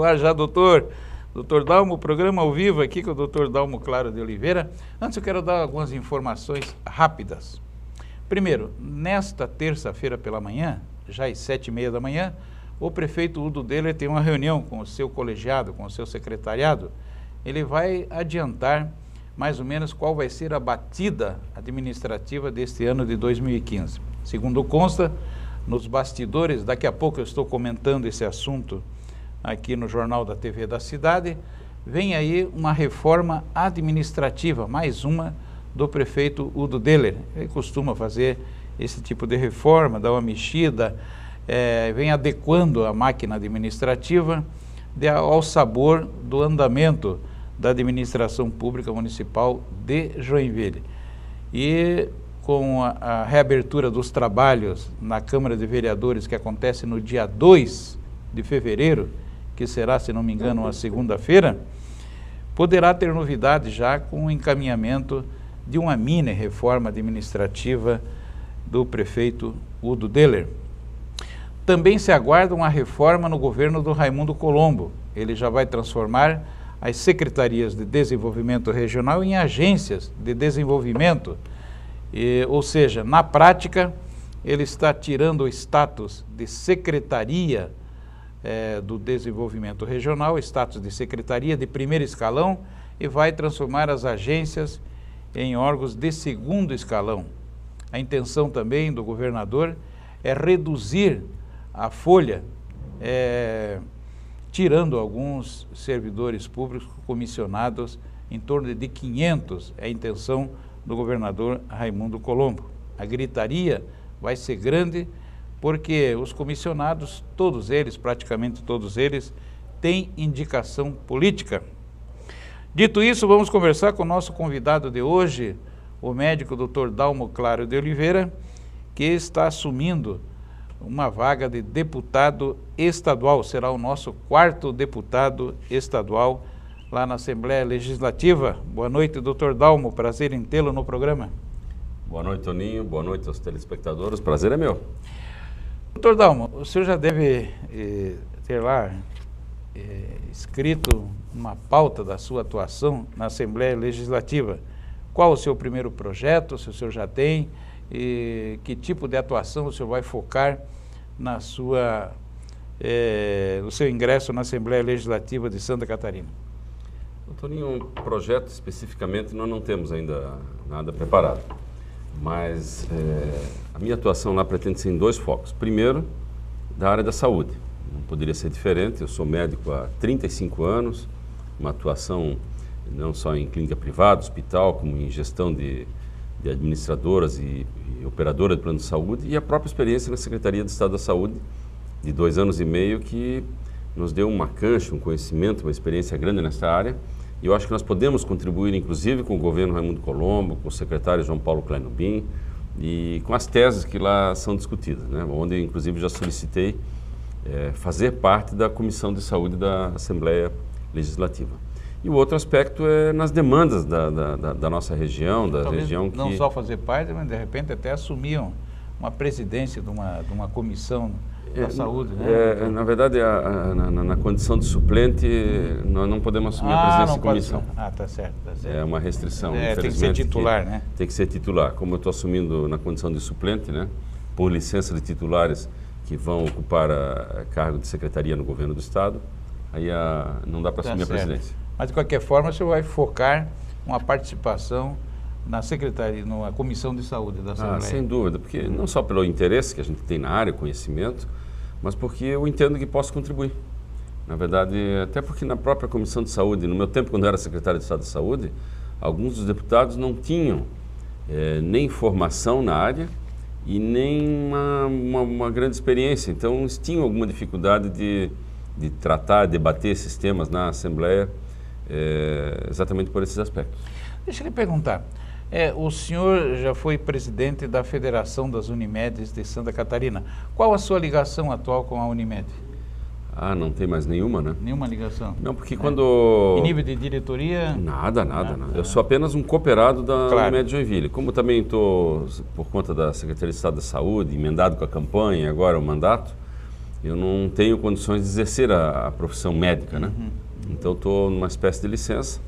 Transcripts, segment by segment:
no ar já, doutor. Doutor Dalmo, programa ao vivo aqui com o doutor Dalmo Claro de Oliveira. Antes eu quero dar algumas informações rápidas. Primeiro, nesta terça-feira pela manhã, já às 7h30 da manhã, o prefeito Udo Deller tem uma reunião com o seu colegiado, com o seu secretariado. Ele vai adiantar mais ou menos qual vai ser a batida administrativa deste ano de 2015. Segundo consta, nos bastidores, daqui a pouco eu estou comentando esse assunto aqui no Jornal da TV da Cidade, vem aí uma reforma administrativa, mais uma do prefeito Udo Deller. Ele costuma fazer esse tipo de reforma, dar uma mexida, vem adequando a máquina administrativa ao sabor do andamento da administração pública municipal de Joinville. E com a reabertura dos trabalhos na Câmara de Vereadores, que acontece no dia 2 de fevereiro, que será, se não me engano, uma segunda-feira, poderá ter novidade já com o encaminhamento de uma mini reforma administrativa do prefeito Udo Deller. Também se aguarda uma reforma no governo do Raimundo Colombo. Ele já vai transformar as secretarias de desenvolvimento regional em agências de desenvolvimento. Ou seja, na prática, ele está tirando o status de secretaria do desenvolvimento regional, status de secretaria de primeiro escalão, e vai transformar as agências em órgãos de segundo escalão. A intenção também do governador é reduzir a folha, tirando alguns servidores públicos comissionados, em torno de 500, é a intenção do governador Raimundo Colombo. A gritaria vai ser grande, porque os comissionados, todos eles, praticamente todos eles, têm indicação política. Dito isso, vamos conversar com o nosso convidado de hoje, o médico Dr. Dalmo Claro de Oliveira, que está assumindo uma vaga de deputado estadual. Será o nosso 4º deputado estadual lá na Assembleia Legislativa. Boa noite, Dr. Dalmo, prazer em tê-lo no programa. Boa noite, Toninho, boa noite aos telespectadores, prazer é meu. Doutor Dalmo, o senhor já deve ter lá escrito uma pauta da sua atuação na Assembleia Legislativa. Qual o seu primeiro projeto, se o senhor já tem, e que tipo de atuação o senhor vai focar no seu ingresso na Assembleia Legislativa de Santa Catarina? Toninho, um projeto especificamente nós não temos ainda nada preparado. Mas a minha atuação lá pretende ser em 2 focos. Primeiro, da área da saúde. Não poderia ser diferente, eu sou médico há 35 anos, uma atuação não só em clínica privada, hospital, como em gestão de administradoras e operadora de plano de saúde, e a própria experiência na Secretaria de Estado da Saúde, de 2 anos e meio, que nos deu uma cancha, um conhecimento, uma experiência grande nessa área. E eu acho que nós podemos contribuir, inclusive, com o governo Raimundo Colombo, com o secretário João Paulo Kleinobin e com as teses que lá são discutidas, né? Onde, inclusive, já solicitei fazer parte da Comissão de Saúde da Assembleia Legislativa. E o outro aspecto é nas demandas da nossa região, da Talvez região que... Não só fazer parte, mas, de repente, até assumiam uma presidência de uma comissão da saúde, né? Na verdade, na condição de suplente, nós não podemos assumir a presidência da comissão. Tá certo, tá certo. É uma restrição, tem que ser titular, né? Tem que ser titular. Como eu estou assumindo na condição de suplente, né? Por licença de titulares que vão ocupar cargo de secretaria no governo do Estado, aí não dá para assumir a presidência. Mas, de qualquer forma, o senhor vai focar uma participação na secretaria, na Comissão de Saúde da Assembleia? Sem dúvida, porque não só pelo interesse que a gente tem na área, conhecimento, mas porque eu entendo que posso contribuir. Na verdade, até porque na própria Comissão de Saúde, no meu tempo, quando eu era secretário de Estado de Saúde, alguns dos deputados não tinham nem formação na área e nem uma grande experiência. Então, eles tinham alguma dificuldade de tratar, debater esses temas na Assembleia, exatamente por esses aspectos. Deixa eu lhe perguntar, o senhor já foi presidente da Federação das Unimedes de Santa Catarina. Qual a sua ligação atual com a Unimed? Não tem mais nenhuma, né? Nenhuma ligação? Não, porque quando... Em nível de diretoria? Nada. Eu sou apenas um cooperado da Unimed Joinville. Como também estou, por conta da Secretaria de Estado da Saúde, emendado com a campanha, agora o mandato, eu não tenho condições de exercer a profissão médica, né? Então estou numa espécie de licença,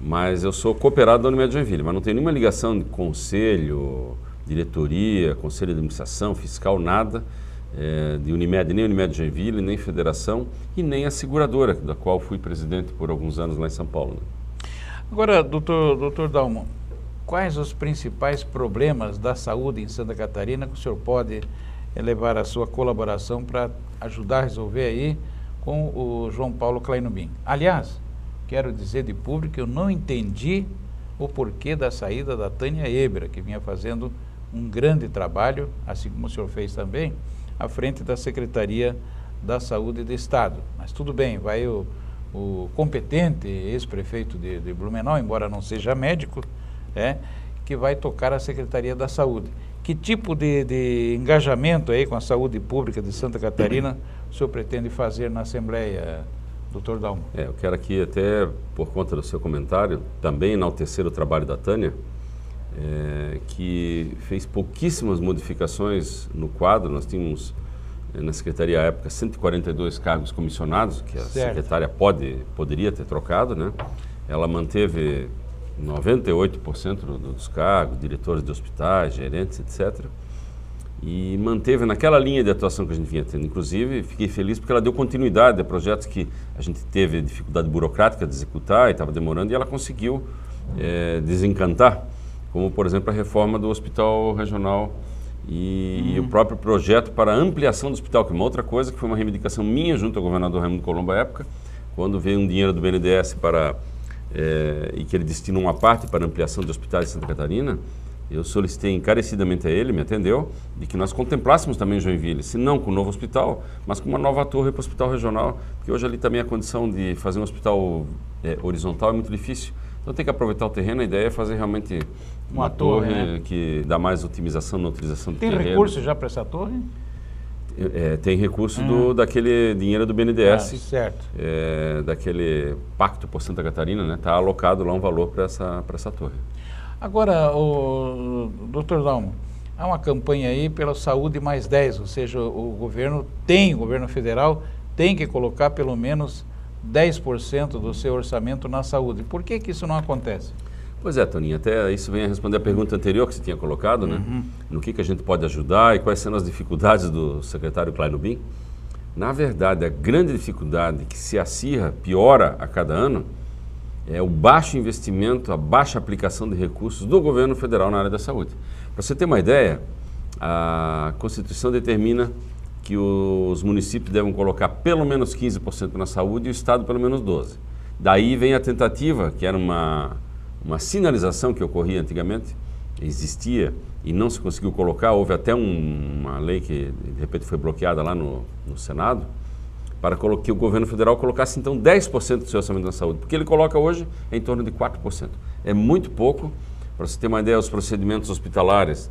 mas eu sou cooperado da Unimed Joinville, mas não tenho nenhuma ligação de conselho, diretoria, conselho de administração, fiscal, nada de Unimed, nem Unimed Joinville, nem federação e nem a seguradora, da qual fui presidente por alguns anos lá em São Paulo. Né? Agora, doutor Dalmo, quais os principais problemas da saúde em Santa Catarina que o senhor pode levar a sua colaboração para ajudar a resolver aí com o João Paulo Kleinubin? Aliás, quero dizer de público que eu não entendi o porquê da saída da Tânia Ebra, que vinha fazendo um grande trabalho, assim como o senhor fez também, à frente da Secretaria da Saúde do Estado. Mas tudo bem, vai o competente ex-prefeito de Blumenau, embora não seja médico, que vai tocar a Secretaria da Saúde. Que tipo de engajamento aí com a saúde pública de Santa Catarina o senhor pretende fazer na Assembleia, doutor Dalmo? Eu quero aqui, até por conta do seu comentário, também enaltecer o trabalho da Tânia, que fez pouquíssimas modificações no quadro. Nós tínhamos, na Secretaria à época, 142 cargos comissionados, que a secretária poderia ter trocado, né? Ela manteve 98% dos cargos, diretores de hospitais, gerentes, etc. E manteve naquela linha de atuação que a gente vinha tendo. Inclusive, fiquei feliz porque ela deu continuidade a projetos que a gente teve dificuldade burocrática de executar e estava demorando, e ela conseguiu desencantar, como, por exemplo, a reforma do Hospital Regional e o próprio projeto para a ampliação do hospital, que é uma outra coisa, que foi uma reivindicação minha junto ao governador Raimundo Colombo à época, quando veio um dinheiro do BNDES e que ele destina uma parte para a ampliação de hospitais de Santa Catarina. Eu solicitei encarecidamente a ele, me atendeu, de que nós contemplássemos também Joinville, se não com um novo hospital, mas com uma nova torre para o hospital regional, porque hoje ali também a condição de fazer um hospital horizontal é muito difícil. Então tem que aproveitar o terreno, a ideia é fazer realmente uma torre que dá mais otimização na utilização do terreno. Tem recurso já para essa torre? Tem recurso daquele dinheiro do BNDES, certo. Daquele Pacto por Santa Catarina, né? Está alocado lá um valor para essa torre. Agora, doutor Dalmo, há uma campanha aí pela Saúde mais 10, ou seja, o governo federal tem que colocar pelo menos 10% do seu orçamento na saúde. Por que isso não acontece? Pois é, Toninho, até isso vem a responder a pergunta anterior que você tinha colocado, né? No que a gente pode ajudar e quais são as dificuldades do secretário Kleinubin. Na verdade, a grande dificuldade que se acirra, piora a cada ano, é o baixo investimento, a baixa aplicação de recursos do governo federal na área da saúde. Para você ter uma ideia, a Constituição determina que os municípios devem colocar pelo menos 15% na saúde e o Estado pelo menos 12%. Daí vem a tentativa, que era uma sinalização que ocorria antigamente, existia e não se conseguiu colocar. Houve até uma lei que de repente foi bloqueada lá no Senado, para que o governo federal colocasse então 10% do seu orçamento na saúde, porque ele coloca hoje em torno de 4%. É muito pouco. Para você ter uma ideia, os procedimentos hospitalares,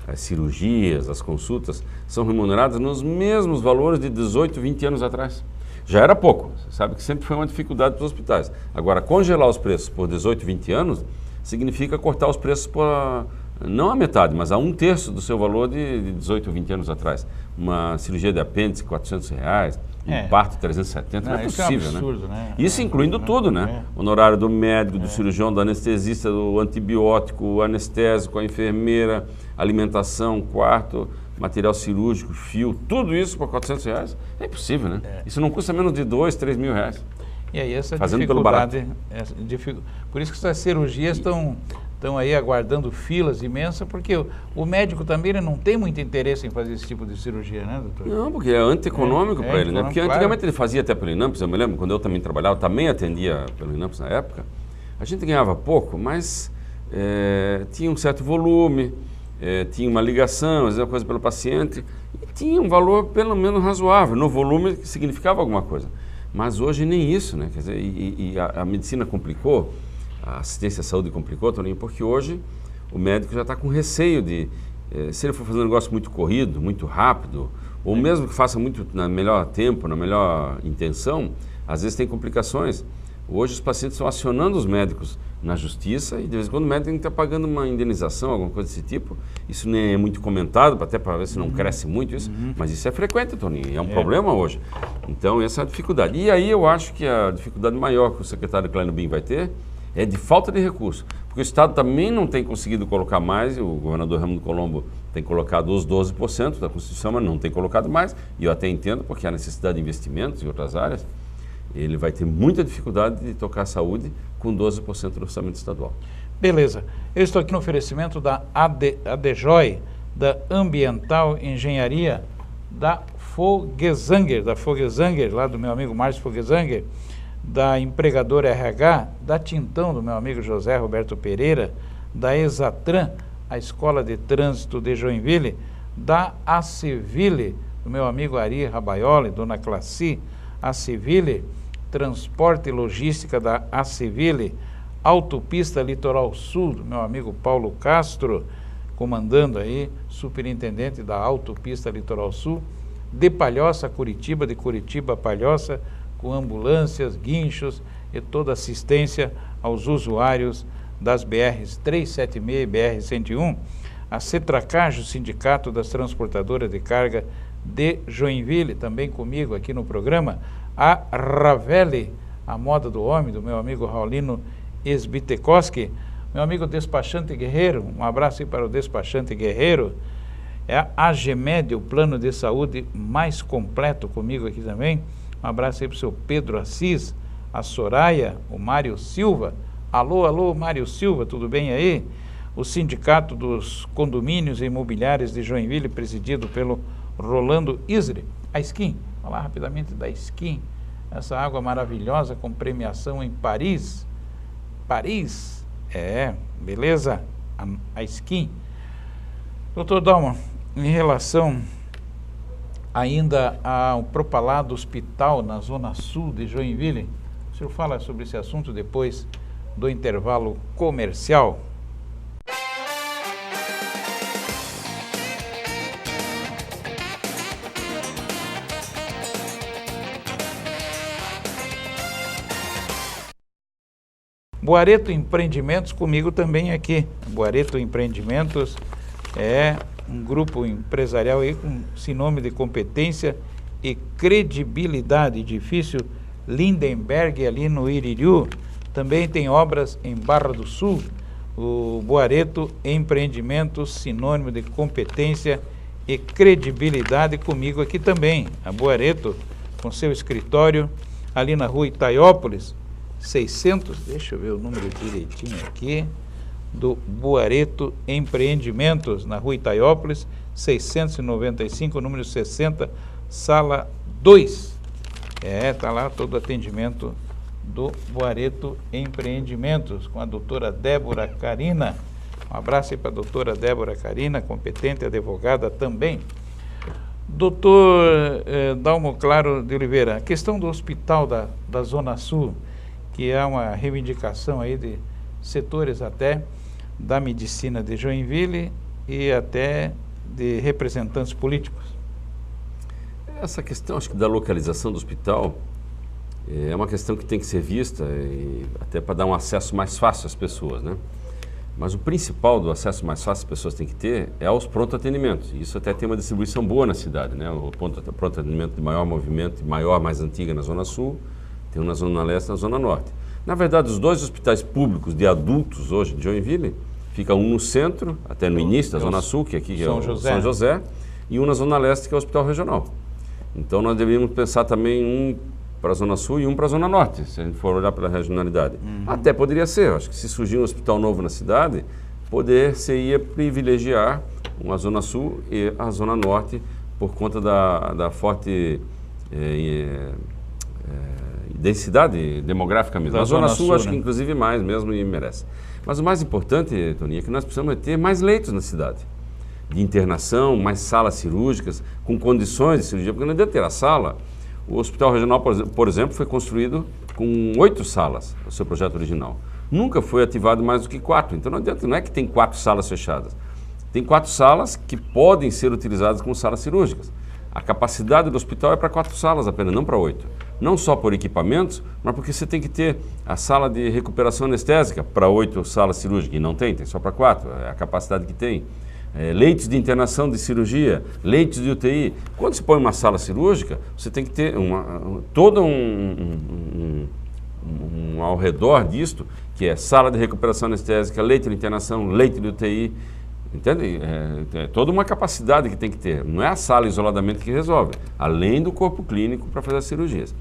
as cirurgias, as consultas, são remuneradas nos mesmos valores de 18, 20 anos atrás. Já era pouco, você sabe que sempre foi uma dificuldade para os hospitais. Agora, congelar os preços por 18, 20 anos, significa cortar os preços não a metade, mas a 1/3 do seu valor de 18 ou 20 anos atrás. Uma cirurgia de apêndice, R$400, um parto, 370, não é possível, isso é um absurdo, né? Isso incluindo tudo, né? Honorário do médico, do cirurgião, do anestesista, do antibiótico, o anestésico, a enfermeira, alimentação, quarto, material cirúrgico, fio, tudo isso por R$400, é impossível, né? Isso não custa menos de R$2, 3 mil reais. E aí essa fazendo dificuldade, por isso que essas cirurgias estão aí aguardando filas imensas, porque o médico também ele não tem muito interesse em fazer esse tipo de cirurgia, né, doutor? Não, porque é antieconômico para ele, né? Porque antigamente ele fazia até pelo INAMPS, eu me lembro, quando eu também trabalhava, também atendia pelo INAMPS na época, a gente ganhava pouco, mas tinha um certo volume, tinha uma ligação, às vezes uma coisa pelo paciente, e tinha um valor pelo menos razoável, no volume que significava alguma coisa. Mas hoje nem isso, né? Quer dizer, a medicina complicou, a assistência à saúde complicou, Toninho, porque hoje o médico já está com receio de, se ele for fazer um negócio muito corrido, muito rápido, ou mesmo que faça muito na melhor tempo, na melhor intenção, às vezes tem complicações. Hoje os pacientes estão acionando os médicos na justiça e de vez em quando o médico tem que estar pagando uma indenização, alguma coisa desse tipo. Isso nem é muito comentado, até para ver se não cresce muito isso, mas isso é frequente, Toninho, e é um problema hoje. Então essa é a dificuldade. E aí eu acho que a dificuldade maior que o secretário Kleino Bim vai ter é de falta de recurso, porque o Estado também não tem conseguido colocar mais, o governador Raimundo Colombo tem colocado os 12% da Constituição, mas não tem colocado mais, e eu até entendo, porque há necessidade de investimentos em outras áreas. Ele vai ter muita dificuldade de tocar a saúde com 12% do orçamento estadual. Beleza. Eu estou aqui no oferecimento da ADJOI, da Ambiental Engenharia, da Fogesanger, lá do meu amigo Márcio Fogesanger, da Empregadora RH, da Tintão, do meu amigo José Roberto Pereira, da Exatran, a Escola de Trânsito de Joinville, da Acivile, do meu amigo Ari Rabaioli, dona Classi, Acivile, Transporte e Logística da Acivile, Autopista Litoral Sul, do meu amigo Paulo Castro, comandando aí, superintendente da Autopista Litoral Sul, de Palhoça a Curitiba, de Curitiba a Palhoça, com ambulâncias, guinchos e toda assistência aos usuários das BRs 376 e BR-101, a Cetracage, o Sindicato das Transportadoras de Carga de Joinville, também comigo aqui no programa, a Ravelli, a moda do homem, do meu amigo Raulino Esbitekoski, meu amigo Despachante Guerreiro, um abraço aí para o Despachante Guerreiro, é a AGMED, o plano de saúde mais completo comigo aqui também, um abraço aí para o seu Pedro Assis, a Soraya, o Mário Silva, alô Mário Silva, tudo bem aí? O Sindicato dos Condomínios e Imobiliários de Joinville, presidido pelo Rolando Isre, a Skin, falar rapidamente da Skin, essa água maravilhosa com premiação em Paris, beleza? A Skin. Doutor Dalmo, em relação ainda ao Propalado Hospital na Zona Sul de Joinville, o senhor fala sobre esse assunto depois do intervalo comercial. Boareto Empreendimentos comigo também aqui. Boareto Empreendimentos é um grupo empresarial aí com sinônimo de competência e credibilidade. Edifício Lindenberg ali no Iririú. Também tem obras em Barra do Sul. O Boareto Empreendimentos, sinônimo de competência e credibilidade comigo aqui também. A Boareto com seu escritório ali na rua Itaiópolis. 600, deixa eu ver o número direitinho aqui, do Boareto Empreendimentos, na rua Itaiópolis, 695, número 60, sala 2. Tá lá todo o atendimento do Boareto Empreendimentos, com a doutora Débora Carina. Um abraço aí para a doutora Débora Carina, competente advogada também. Doutor Dalmo Claro de Oliveira, a questão do hospital da Zona Sul, que é uma reivindicação aí de setores até da medicina de Joinville e até de representantes políticos. Essa questão, acho que da localização do hospital, é uma questão que tem que ser vista e até para dar um acesso mais fácil às pessoas, né? Mas o principal do acesso mais fácil que as pessoas têm que ter é aos pronto-atendimentos. Isso até tem uma distribuição boa na cidade, né? O pronto-atendimento de maior movimento, maior, mais antiga na Zona Sul, tem um na Zona Leste e na Zona Norte. Na verdade, os dois hospitais públicos de adultos hoje de Joinville, fica um no centro, até no início da Zona Sul, que aqui é o São José, e um na Zona Leste, que é o Hospital Regional. Então, nós deveríamos pensar também um para a Zona Sul e um para a Zona Norte, se a gente for olhar pela regionalidade. Até poderia ser, acho que se surgir um hospital novo na cidade, poder-se-ia privilegiar a Zona Sul e a Zona Norte por conta da forte densidade demográfica mesmo. A Zona Sul, acho que inclusive mais mesmo e merece. Mas o mais importante, Toninho, é que nós precisamos ter mais leitos na cidade, de internação, mais salas cirúrgicas, com condições de cirurgia, porque não adianta ter a sala. O Hospital Regional, por exemplo, foi construído com 8 salas, o seu projeto original. Nunca foi ativado mais do que 4, então não adianta, não é que tem 4 salas fechadas. Tem 4 salas que podem ser utilizadas como salas cirúrgicas. A capacidade do hospital é para 4 salas apenas, não para 8. Não só por equipamentos, mas porque você tem que ter a sala de recuperação anestésica para 8 salas cirúrgicas, e não tem só para 4, é a capacidade que tem. Leitos de internação de cirurgia, leitos de UTI. Quando se põe uma sala cirúrgica, você tem que ter todo ao redor disto, que é sala de recuperação anestésica, leito de internação, leito de UTI. Entende? É toda uma capacidade que tem que ter. Não é a sala isoladamente que resolve, além do corpo clínico para fazer as cirurgias.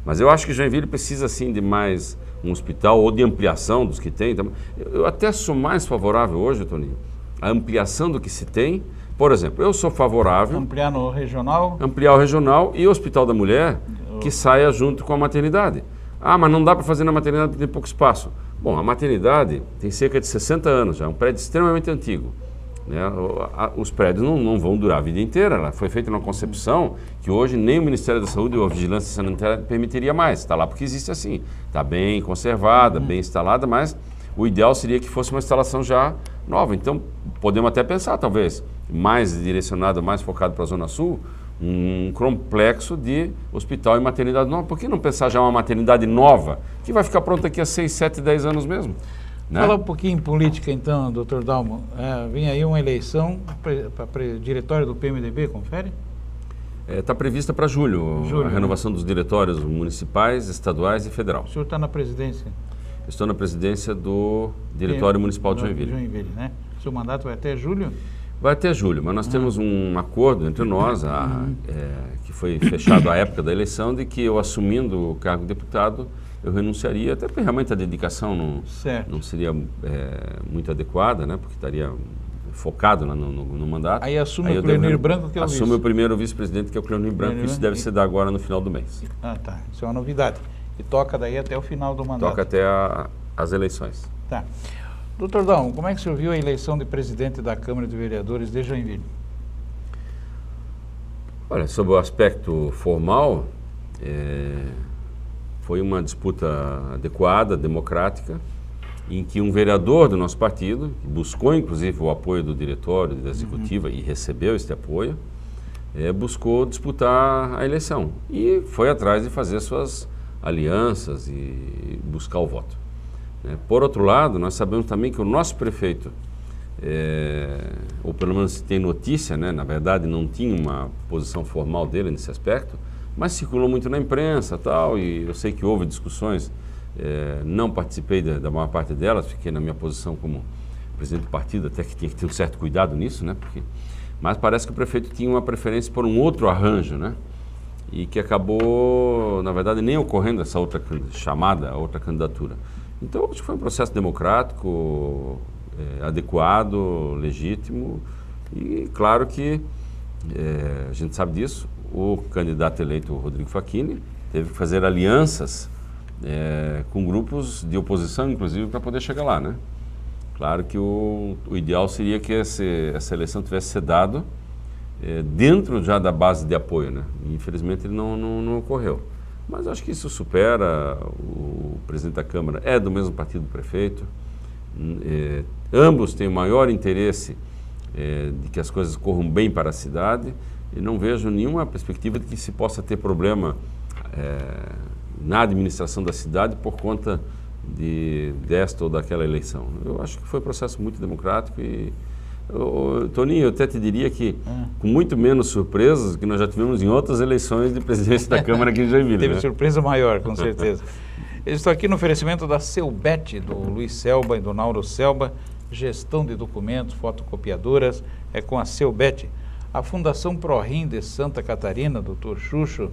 Mas eu acho que Joinville precisa sim de mais um hospital ou de ampliação dos que tem. Eu até sou mais favorável hoje, Toninho, a ampliação do que se tem. Por exemplo, eu sou favorável... Ampliar no regional? Ampliar o regional e o Hospital da Mulher que saia junto com a maternidade. Ah, mas não dá para fazer na maternidade porque tem pouco espaço. Bom, a maternidade tem cerca de 60 anos já, é um prédio extremamente antigo. Né? Os prédios não vão durar a vida inteira. Ela foi feita numa concepção que hoje nem o Ministério da Saúde ou a Vigilância Sanitária permitiria mais. Está lá porque existe assim. Está bem conservada, bem instalada, mas o ideal seria que fosse uma instalação já nova. Então, podemos até pensar, talvez, mais direcionado, mais focado para a Zona Sul, um complexo de hospital e maternidade nova. Por que não pensar já uma maternidade nova, que vai ficar pronta daqui a 6, 7, 10 anos mesmo? Né? Fala um pouquinho em política então, doutor Dalmo. Vem aí uma eleição para diretório do PMDB, confere? Está prevista para julho a renovação dos diretórios municipais, estaduais e federal. O senhor está na presidência? Estou na presidência do Diretório Municipal de Joinville. Joinville, né? O seu mandato vai até julho? Vai até julho, mas nós temos um acordo entre nós, que foi fechado à época da eleição, de que eu assumindo o cargo de deputado, eu renunciaria, até porque realmente a dedicação não seria muito adequada, né? Porque estaria focado no mandato. Aí assume o Cleonir Branco, que é o vice. Assume o primeiro vice-presidente, que é o Cleonir Branco, e isso deve se dar agora no final do mês. Ah, tá. Isso é uma novidade. E toca daí até o final do mandato. Toca até as eleições. Tá. Doutor Dalmo, como é que o senhor viu a eleição de presidente da Câmara de Vereadores de Joinville? Olha, sobre o aspecto formal, foi uma disputa adequada, democrática, em que um vereador do nosso partido, que buscou inclusive o apoio do diretório, da executiva, e recebeu este apoio, buscou disputar a eleição e foi atrás de fazer suas alianças e buscar o voto. Por outro lado, nós sabemos também que o nosso prefeito, ou pelo menos se tem notícia, né, na verdade não tinha uma posição formal dele nesse aspecto, mas circulou muito na imprensa tal, e eu sei que houve discussões, não participei da maior parte delas, fiquei na minha posição como presidente do partido, até que tinha que ter um certo cuidado nisso, né, mas parece que o prefeito tinha uma preferência por um outro arranjo, né, e que acabou, na verdade, nem ocorrendo essa outra outra candidatura. Então, acho que foi um processo democrático, adequado, legítimo, e claro que a gente sabe disso, o candidato eleito, Rodrigo Facchini, teve que fazer alianças com grupos de oposição, inclusive, para poder chegar lá, né? Claro que o ideal seria que essa eleição tivesse sido dado dentro já da base de apoio, né? Infelizmente ele não ocorreu. Mas acho que isso supera. O presidente da Câmara é do mesmo partido do prefeito. Ambos têm o maior interesse de que as coisas corram bem para a cidade e não vejo nenhuma perspectiva de que se possa ter problema na administração da cidade por conta desta ou daquela eleição. Eu acho que foi um processo muito democrático e, Toninho, eu até te diria que com muito menos surpresas que nós já tivemos em outras eleições de presidência da Câmara aqui em Joinville. Teve surpresa maior, com certeza. Eu estou aqui no oferecimento da Selbet, do Luiz Selba e do Nauro Selba, gestão de documentos, fotocopiadoras, com a Selbet. A Fundação ProRim de Santa Catarina, Dr. Xuxo,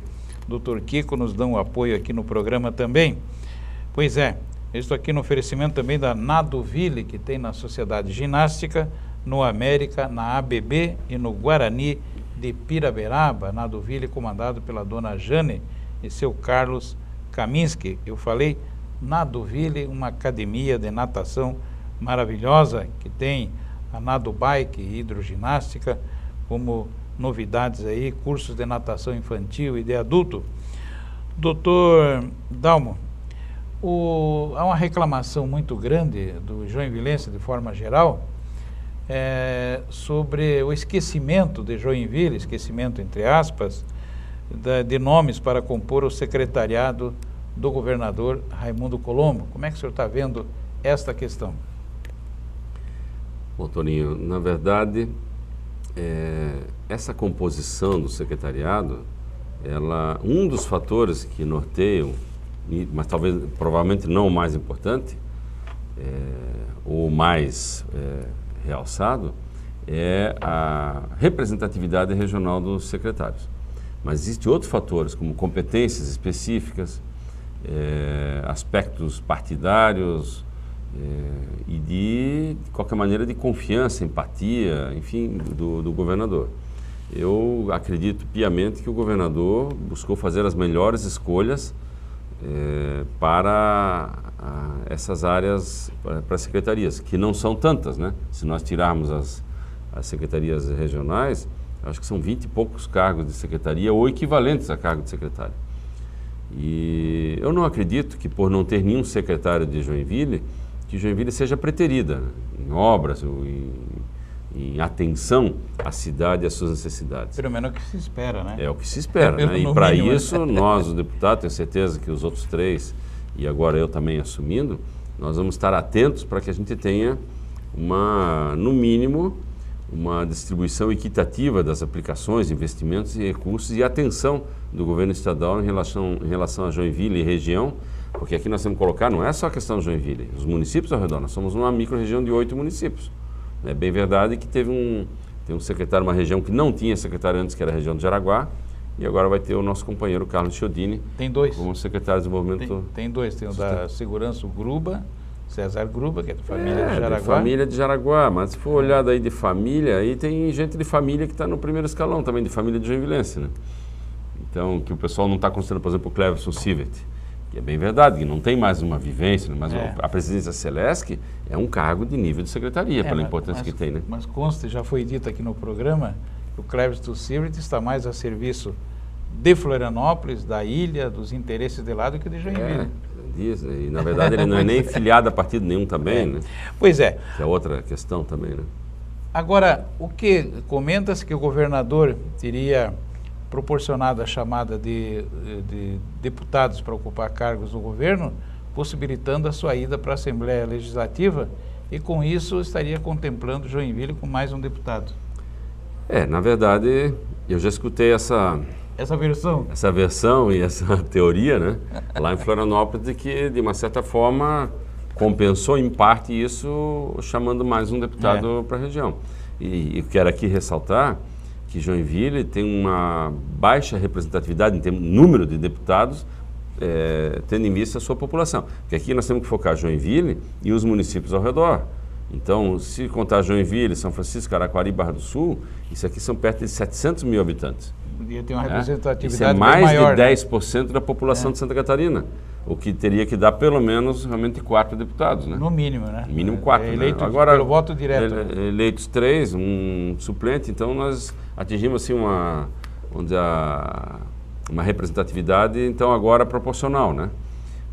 Dr. Kiko nos dão apoio aqui no programa também. Pois é, eu estou aqui no oferecimento também da Nadoville, que tem na Sociedade Ginástica, no América, na ABB e no Guarani de Piraberaba, Nadoville, comandado pela dona Jane e seu Carlos Kaminski. Eu falei Nadoville, uma academia de natação maravilhosa, que tem a Nadobike e hidroginástica, como novidades aí, cursos de natação infantil e de adulto. Doutor Dalmo, há uma reclamação muito grande do joinvilense de forma geral, sobre o esquecimento de Joinville, esquecimento entre aspas, de nomes para compor o secretariado do governador Raimundo Colombo. Como é que o senhor está vendo esta questão? Bom, Toninho, na verdade, essa composição do secretariado, um dos fatores que norteiam, mas provavelmente não o mais importante, ou mais realçado, é a representatividade regional dos secretários. Mas existem outros fatores, como competências específicas, aspectos partidários e de qualquer maneira de confiança, empatia, enfim, do governador. Eu acredito piamente que o governador buscou fazer as melhores escolhas para essas áreas, para as secretarias, que não são tantas, né? Se nós tirarmos as secretarias regionais, acho que são 20 e poucos cargos de secretaria ou equivalentes a cargo de secretário. E eu não acredito que, por não ter nenhum secretário de Joinville, que Joinville seja preterida, né, em obras ou em atenção à cidade e às suas necessidades. Pelo menos é o que se espera, né? É o que se espera, né? E para isso, nós, os deputados, tenho certeza que os outros três, e agora eu também assumindo, nós vamos estar atentos para que a gente tenha no mínimo, uma distribuição equitativa das aplicações, investimentos e recursos e atenção do governo estadual em relação a Joinville e região, porque aqui nós temos que colocar, não é só a questão de Joinville, os municípios ao redor, nós somos uma micro-região de 8 municípios. É bem verdade que tem um secretário, uma região que não tinha secretário antes, que era a região de Jaraguá, e agora vai ter o nosso companheiro Carlos Chiodini. Tem dois. Como secretário de desenvolvimento. Tem dois, tem o da Segurança, o Gruba, César Gruba, que é de família de Jaraguá. De família de Jaraguá, mas se for olhar daí de família, aí tem gente de família que está no primeiro escalão também, de família de Joinvilense, né? Então, que o pessoal não está considerando, por exemplo, o Cleverson Sievert, que é bem verdade, que não tem mais uma vivência, mas a presidência Celesc é um cargo de nível de secretaria, pela importância que tem, né? Mas consta, já foi dito aqui no programa, que o Cleverson Sievert está mais a serviço de Florianópolis, da ilha, dos interesses de lá do que de Joinville. Diz, e na verdade ele não é nem filiado a partido nenhum também, né? Pois é. Que é outra questão também, né? Agora, o que comenta-se que o governador teria proporcionado a chamada de deputados para ocupar cargos do governo, possibilitando a sua ida para a Assembleia Legislativa e com isso estaria contemplando Joinville com mais um deputado. Na verdade, eu já escutei essa versão e essa teoria, né, lá em Florianópolis, de que, de uma certa forma, compensou em parte isso, chamando mais um deputado para a região. E eu quero aqui ressaltar que Joinville tem uma baixa representatividade em termos de número de deputados, tendo em vista a sua população. Porque aqui nós temos que focar Joinville e os municípios ao redor. Então, se contar Joinville, São Francisco, Caraquari e Barra do Sul, isso aqui são perto de 700 mil habitantes. Podia ter uma representatividade isso é mais maior, de 10% da população de Santa Catarina, o que teria que dar pelo menos realmente 4 deputados, né? No mínimo, né? Mínimo 4, eleito, né? Agora, pelo voto direto. Eleitos 3, um suplente, então nós atingimos assim uma representatividade, então agora proporcional, né?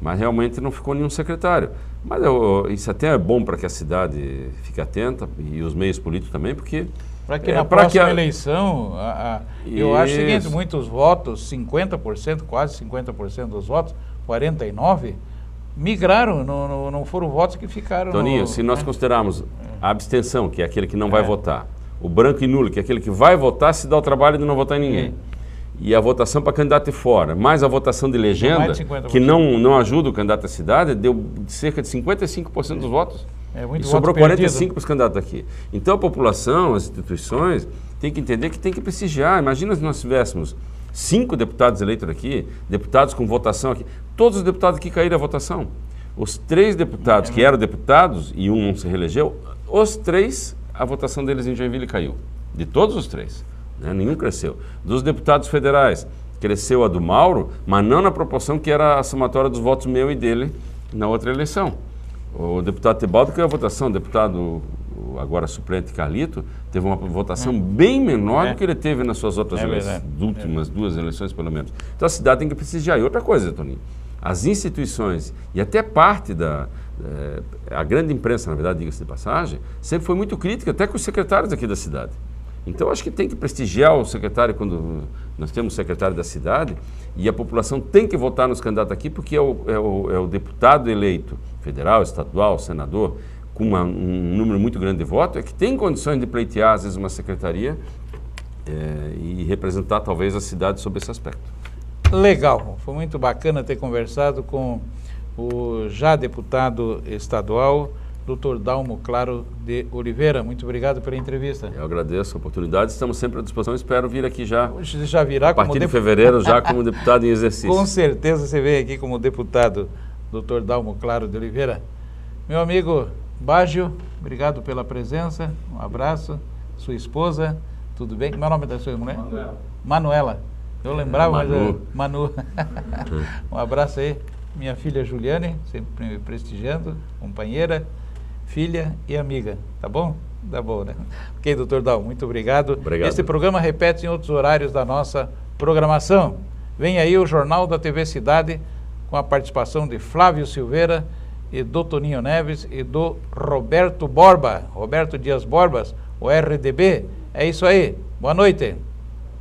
Mas realmente não ficou nenhum secretário. Mas isso até é bom para que a cidade fique atenta e os meios políticos também, porque... Para que na próxima eleição, eu acho o seguinte, muitos votos, 50%, quase 50% dos votos, 49%, migraram, não foram votos que ficaram... Toninho, se nós considerarmos a abstenção, que é aquele que não vai votar, o branco e nulo, que é aquele que vai votar, se dá o trabalho de não votar em ninguém. E a votação para candidato de fora, mais a votação de legenda, que não ajuda o candidato à cidade, deu cerca de 55% dos votos. E sobrou 45% para os candidatos aqui. Então a população, as instituições, tem que entender que tem que prestigiar. Imagina se nós tivéssemos 5 deputados eleitos aqui, deputados com votação aqui, todos os deputados aqui caíram a votação. Os 3 deputados que eram deputados e um não se reelegeu, os 3, a votação deles em Joinville caiu. De todos os 3. Né? Nenhum cresceu. Dos deputados federais, cresceu a do Mauro, mas não na proporção que era a somatória dos votos meu e dele na outra eleição. O deputado Tebaldo caiu a votação, o deputado, agora suplente Carlito, teve uma votação bem menor do que ele teve nas suas outras eleições, últimas 2 eleições pelo menos. Então a cidade tem que prestigiar. E outra coisa, Toninho, as instituições e até parte a grande imprensa, na verdade, diga-se de passagem, sempre foi muito crítica, até com os secretários aqui da cidade. Então, acho que tem que prestigiar o secretário quando nós temos o secretário da cidade, e a população tem que votar nos candidatos aqui, porque é o deputado eleito, federal, estadual, senador, com um número muito grande de votos, é que tem condições de pleitear, às vezes, uma secretaria e representar, talvez, a cidade sob esse aspecto. Legal, foi muito bacana ter conversado com o já deputado estadual, Dr. Dalmo Claro de Oliveira. Muito obrigado pela entrevista. Eu agradeço a oportunidade, estamos sempre à disposição, espero vir aqui já, virá a partir de fevereiro, já como deputado em exercício. Com certeza você vem aqui como deputado, Dr. Dalmo Claro de Oliveira. Meu amigo Baggio, obrigado pela presença, um abraço, sua esposa, tudo bem? Como é o nome da sua mulher? Manuela. Manuela. Eu lembrava, Manu. mas... Manu. Um abraço aí. Minha filha Juliane, sempre me prestigiando, companheira, filha e amiga. Tá bom? Tá bom, né? Ok, doutor Dalmo, muito obrigado. Obrigado. Este programa repete em outros horários da nossa programação. Vem aí o Jornal da TV Cidade, com a participação de Flávio Silveira e do Toninho Neves e do Roberto Dias Borbas, o RDB. É isso aí. Boa noite.